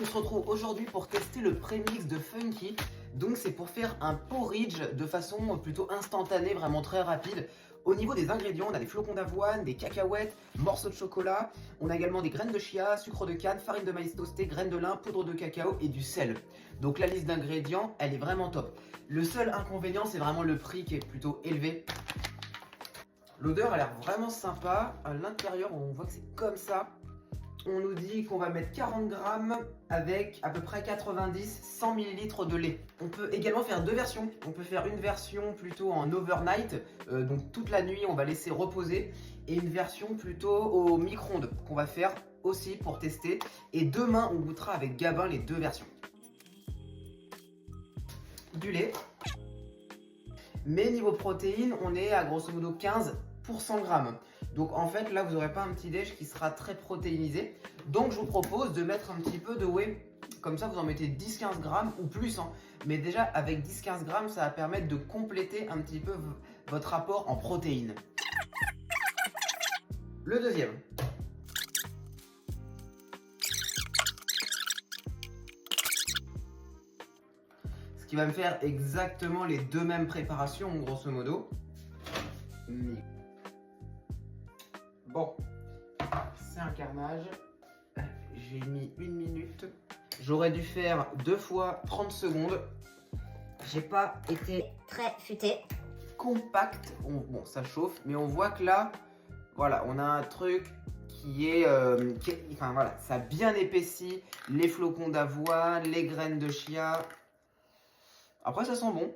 se retrouve aujourd'hui pour tester le prémix de Funky. Donc c'est pour faire un porridge de façon plutôt instantanée, vraiment très rapide. Au niveau des ingrédients, on a des flocons d'avoine, des cacahuètes, morceaux de chocolat. On a également des graines de chia, sucre de canne, farine de maïs toasté, graines de lin, poudre de cacao et du sel. Donc la liste d'ingrédients, elle est vraiment top. Le seul inconvénient, c'est vraiment le prix qui est plutôt élevé. L'odeur a l'air vraiment sympa. À l'intérieur, on voit que c'est comme ça. On nous dit qu'on va mettre 40 grammes avec à peu près 90-100 ml de lait. On peut également faire deux versions. On peut faire une version plutôt en overnight, donc toute la nuit on va laisser reposer, et une version plutôt au micro-ondes qu'on va faire aussi pour tester. Et demain on goûtera avec Gabin les deux versions. Du lait. Mais niveau protéines, on est à grosso modo 15 pour 100 grammes. Donc en fait là vous n'aurez pas un petit déj qui sera très protéinisé. Donc je vous propose de mettre un petit peu de whey. Comme ça vous en mettez 10-15 grammes ou plus. Mais déjà avec 10-15 grammes ça va permettre de compléter un petit peu votre apport en protéines. Le deuxième. Ce qui va me faire exactement les deux mêmes préparations grosso modo. Bon, c'est un carnage. J'ai mis 1 minute. J'aurais dû faire 2 fois 30 secondes. J'ai pas été très futé. compact. Bon, ça chauffe, mais on voit que là, voilà, on a un truc qui est, enfin voilà, ça a bien épaissi. Les flocons d'avoine, les graines de chia. Après, ça sent bon.